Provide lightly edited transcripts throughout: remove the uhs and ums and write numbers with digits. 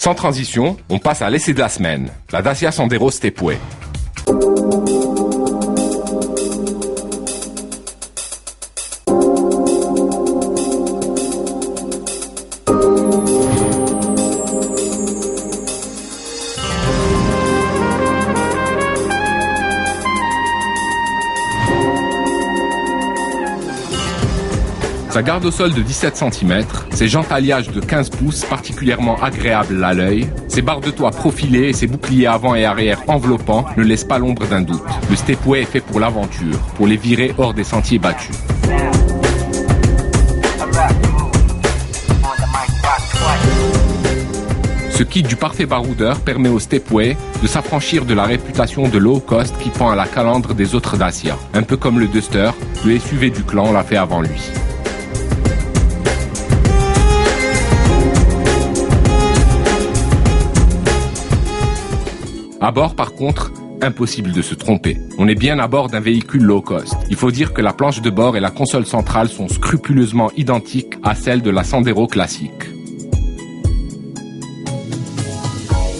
Sans transition, on passe à l'essai de la semaine, la Dacia Sandero Stepway. Sa garde au sol de 17 cm, ses jantes alliages de 15 pouces particulièrement agréables à l'œil, ses barres de toit profilées et ses boucliers avant et arrière enveloppants ne laissent pas l'ombre d'un doute. Le Stepway est fait pour l'aventure, pour les virer hors des sentiers battus. Ce kit du parfait baroudeur permet au Stepway de s'affranchir de la réputation de low cost qui pend à la calandre des autres Dacia. Un peu comme le Duster, le SUV du clan l'a fait avant lui. À bord, par contre, impossible de se tromper. On est bien à bord d'un véhicule low cost. Il faut dire que la planche de bord et la console centrale sont scrupuleusement identiques à celles de la Sandero classique.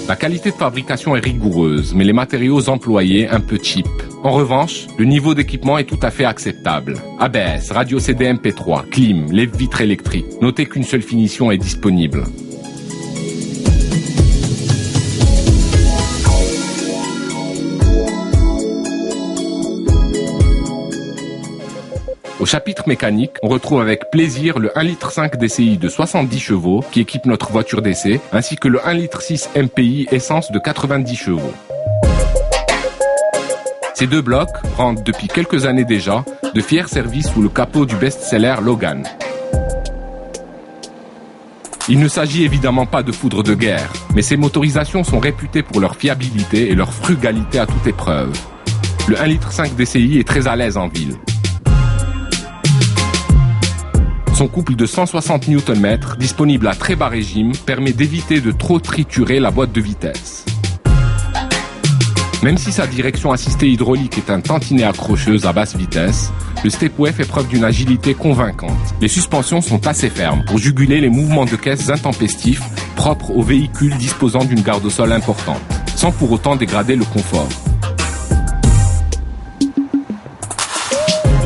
La qualité de fabrication est rigoureuse, mais les matériaux employés un peu cheap. En revanche, le niveau d'équipement est tout à fait acceptable. ABS, radio CD MP3, clim, lève-vitres électriques. Notez qu'une seule finition est disponible. Au chapitre mécanique, on retrouve avec plaisir le 1,5 litre DCI de 70 chevaux qui équipe notre voiture d'essai, ainsi que le 1,6 litre MPI essence de 90 chevaux. Ces deux blocs rendent depuis quelques années déjà de fiers services sous le capot du best-seller Logan. Il ne s'agit évidemment pas de foudre de guerre, mais ces motorisations sont réputées pour leur fiabilité et leur frugalité à toute épreuve. Le 1,5 litre DCI est très à l'aise en ville. Son couple de 160 Nm, disponible à très bas régime, permet d'éviter de trop triturer la boîte de vitesse. Même si sa direction assistée hydraulique est un tantinet accrocheuse à basse vitesse, le Stepway fait preuve d'une agilité convaincante. Les suspensions sont assez fermes pour juguler les mouvements de caisse intempestifs propres aux véhicules disposant d'une garde au sol importante, sans pour autant dégrader le confort.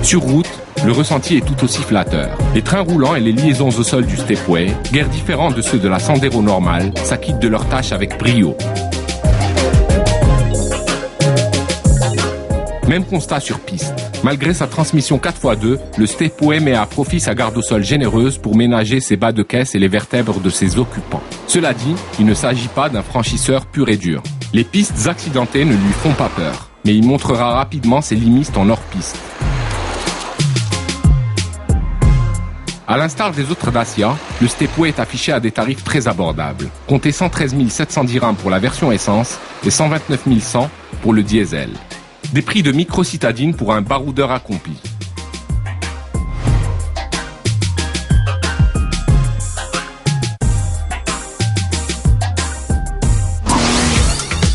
Sur route, le ressenti est tout aussi flatteur. Les trains roulants et les liaisons au sol du Stepway, guère différents de ceux de la Sandero normale, s'acquittent de leurs tâches avec brio. Même constat sur piste. Malgré sa transmission 4x2, le Stepway met à profit sa garde au sol généreuse pour ménager ses bas de caisse et les vertèbres de ses occupants. Cela dit, il ne s'agit pas d'un franchisseur pur et dur. Les pistes accidentées ne lui font pas peur, mais il montrera rapidement ses limites en hors-piste. À l'instar des autres Dacia, le Stepway est affiché à des tarifs très abordables. Comptez 113 710 dirhams pour la version essence et 129 100 pour le diesel. Des prix de micro-citadine pour un baroudeur accompli.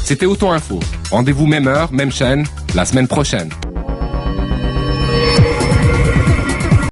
C'était Auto Info. Rendez-vous même heure, même chaîne, la semaine prochaine.